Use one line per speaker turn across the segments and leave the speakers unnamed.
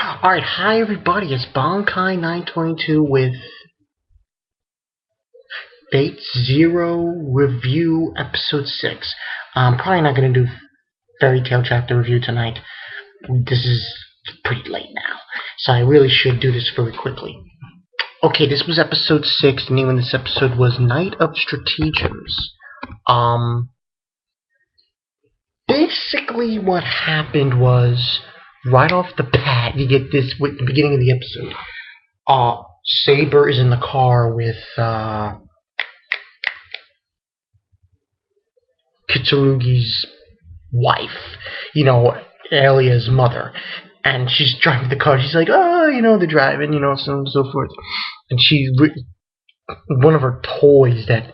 Alright, hi everybody, it's Bankai922 with Fate Zero Review Episode 6. I'm probably not going to do Fairy Tail Chapter Review tonight. This is pretty late now, so I really should do this very quickly. Okay, this was Episode 6. The name of this episode was Night of Stratagems. Basically what happened was, right off the bat, you get this with the beginning of the episode. Saber is in the car with Kitsurugi's wife, Alia's mother, and she's driving the car. She's like, they're driving, so on and so forth. And one of her toys that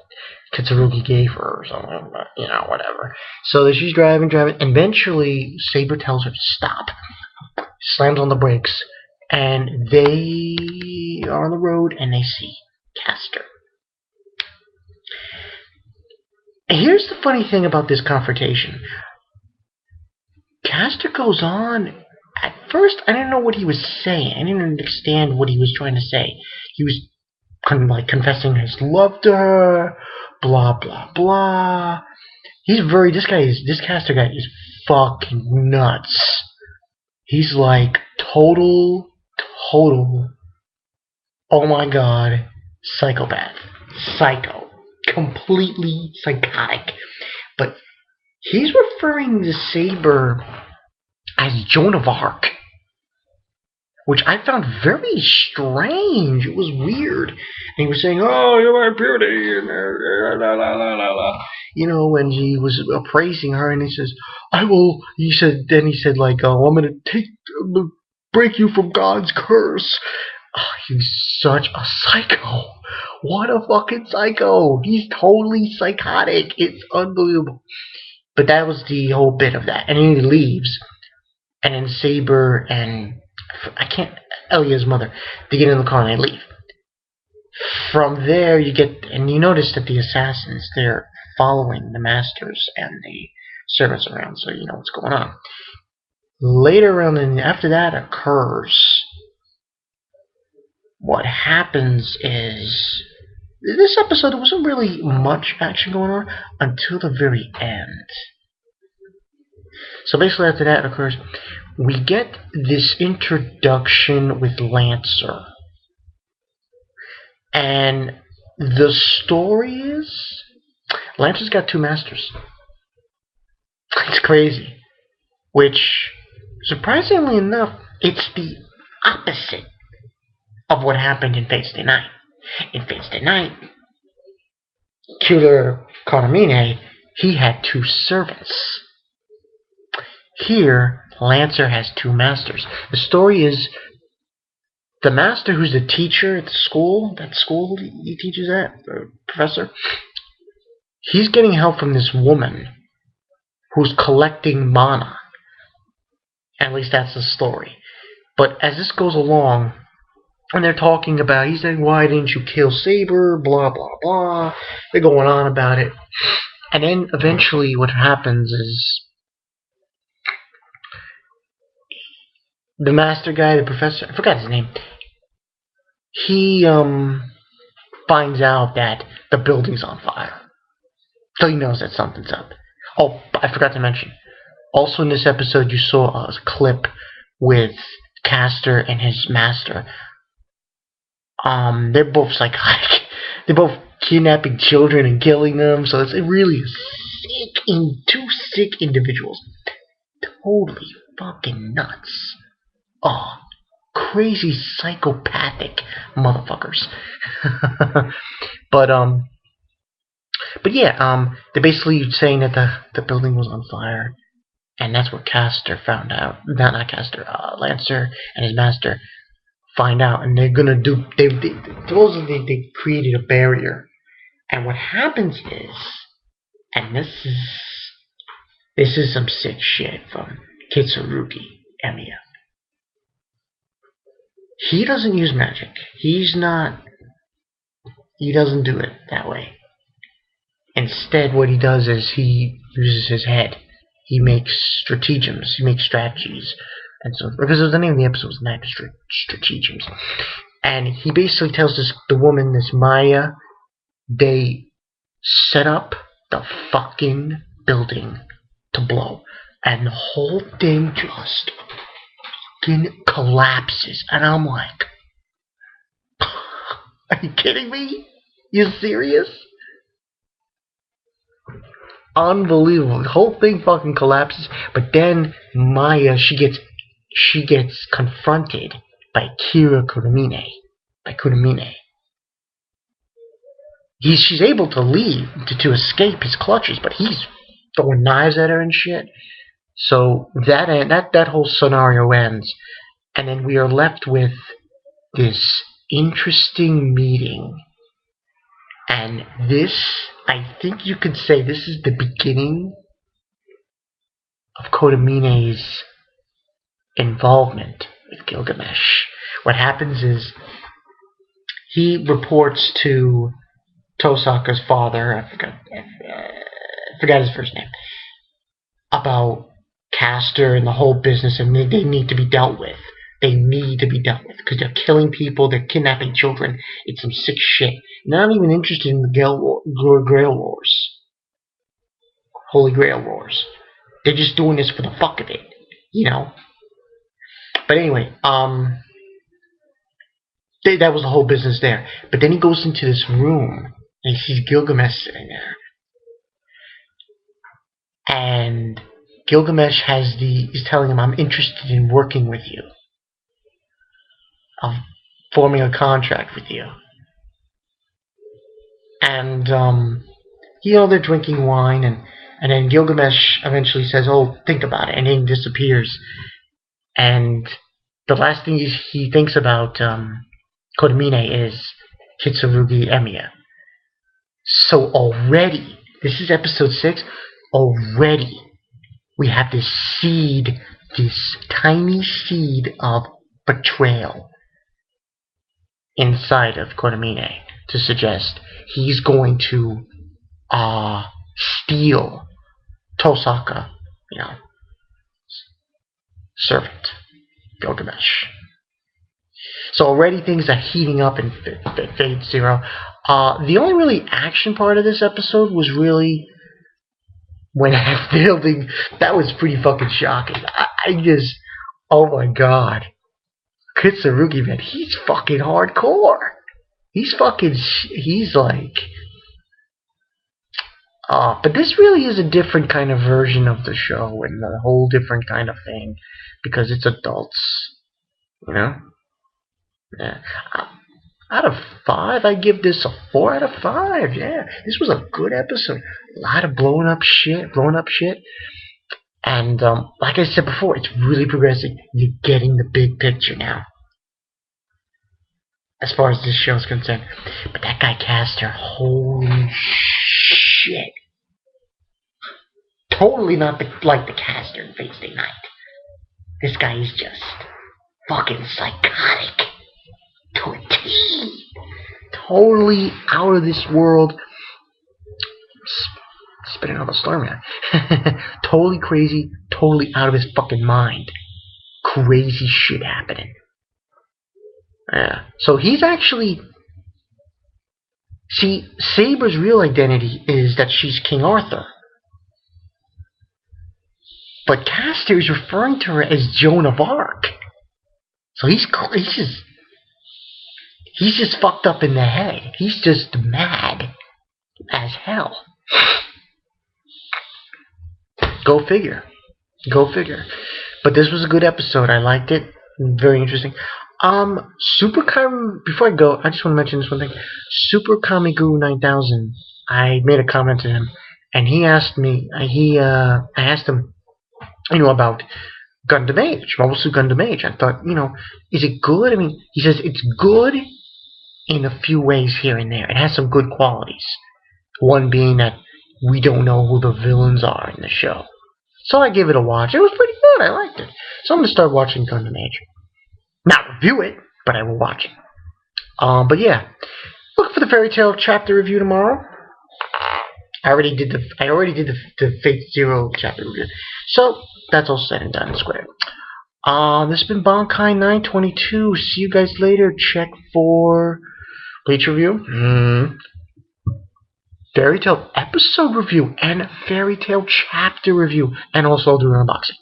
Kitsurugi gave her or something, whatever. So she's driving, and eventually Saber tells her to stop, slams on the brakes, and they are on the road and they see Castor. And here's the funny thing about this confrontation. Castor goes on. At first, I didn't know what he was saying. I didn't understand what he was trying to say. He was kind of like confessing his love to her, blah blah blah. This Castor guy is fucking nuts. He's like total, oh my god, psychopath. Psycho. Completely psychotic. But he's referring to Saber as Joan of Arc, which I found very strange. It was weird. And he was saying, "Oh, you're my beauty," and and he was praising her, and he says, "I will." Then he said, like, "Oh, I'm gonna break you from God's curse." Oh, he's such a psycho. What a fucking psycho. He's totally psychotic. It's unbelievable. But that was the whole bit of that. And then he leaves. And then Saber and Elia's mother, they get in the car and they leave. From there, you notice that the assassins, they're following the masters and the servants around, so you know what's going on. Later on, and after that occurs, what happens is, this episode, there wasn't really much action going on until the very end. So basically after that occurs, we get this introduction with Lancer. And the story is, Lancer's got two masters. It's crazy. Which, surprisingly enough, it's the opposite of what happened in Fate Stay Night. In Fate Stay Night, Killer Konamine, he had two servants. Here, Lancer has two masters. The story is, the master who's the teacher at the school, he teaches at, the professor, he's getting help from this woman who's collecting mana. At least that's the story. But as this goes along, and they're talking about, he's saying, "Why didn't you kill Saber?" Blah, blah, blah. They're going on about it. And then eventually what happens is, the master guy, the professor, I forgot his name, he finds out that the building's on fire. So he knows that something's up. Oh, I forgot to mention, also in this episode you saw a clip with Castor and his master. They're both psychotic. They're both kidnapping children and killing them, so it's really two sick individuals. Totally fucking nuts. Oh, crazy psychopathic motherfuckers. But yeah, they're basically saying that the building was on fire, and that's what Castor found out. Not Castor, Lancer and his master find out, and they're gonna do. Supposedly they created a barrier, and what happens is, and this is some sick shit from Kitsurugi Emiya. He doesn't use magic. He doesn't do it that way. Instead, what he does is he uses his head. He makes stratagems. He makes strategies. And so, because the name of the episode was Night of Stratagems. And he basically tells the woman, this Maya, they set up the fucking building to blow. And the whole thing just fucking collapses. And I'm like, are you kidding me? You serious? Unbelievable. The whole thing fucking collapses. But then Maya, she gets confronted by Kira Kuramine. She's able to leave, to escape his clutches, but he's throwing knives at her and shit. So that whole scenario ends, and then we are left with this interesting meeting. And this, I think you could say, this is the beginning of Kodamine's involvement with Gilgamesh. What happens is he reports to Tosaka's father, I forgot his first name, about Castor and the whole business, and they need to be dealt with. They need to be dealt with because they're killing people, they're kidnapping children. It's some sick shit. They're not even interested in the Grail Wars, Holy Grail Wars. They're just doing this for the fuck of it, you know. But anyway, that was the whole business there. But then he goes into this room and he sees Gilgamesh sitting there, and Gilgamesh is telling him, "I'm interested in working with you. I'm forming a contract with you." And they're drinking wine, and then Gilgamesh eventually says, "Oh, think about it," and then disappears. And the last thing he thinks about Kodamine is Kitsurugi Emiya. So already, this is episode 6, already we have this seed, this tiny seed of betrayal inside of Kodamine to suggest he's going to steal Tosaka, servant, Gilgamesh. So already things are heating up in Fate Zero. The only really action part of this episode was really when that building, that was pretty fucking shocking. I just, oh my god. Kitsurugi, man, he's fucking hardcore. He's like, but this really is a different kind of version of the show and a whole different kind of thing because it's adults, Yeah. Out of 5, I give this a 4 out of 5. Yeah, this was a good episode. A lot of blowing up shit. And like I said before, it's really progressing. You're getting the big picture now, as far as this show's concerned. But that guy Castor, holy shit. Totally not like the Castor in Fate Stay Night. This guy is just fucking psychotic to a T. Totally out of this world. Spitting out a storm, man. Totally crazy, totally out of his fucking mind. Crazy shit happening. Yeah. So he's actually... See, Saber's real identity is that she's King Arthur. But Castor is referring to her as Joan of Arc. So he's just fucked up in the head. He's just mad as hell. Go figure. But this was a good episode. I liked it. Very interesting. Before I go, I just want to mention this one thing. Super Kamiguru 9000. I made a comment to him, and he asked me. I asked him, about Gundam Age, Mobile Suit Gundam Age. I thought, is it good? I mean, he says it's good in a few ways here and there. It has some good qualities. One being that we don't know who the villains are in the show. So I gave it a watch. It was pretty good. I liked it. So I'm going to start watching Gundam Age. Not review it, but I will watch it. But yeah, look for the Fairy Tail chapter review tomorrow. I already did the Fate Zero chapter review. So that's all said and done and squared. This has been Bonkai 922. See you guys later. Check for Bleach review, Fairy Tail episode review, and Fairy Tail chapter review, and also I'll do an unboxing.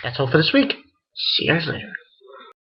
That's all for this week. See you guys later.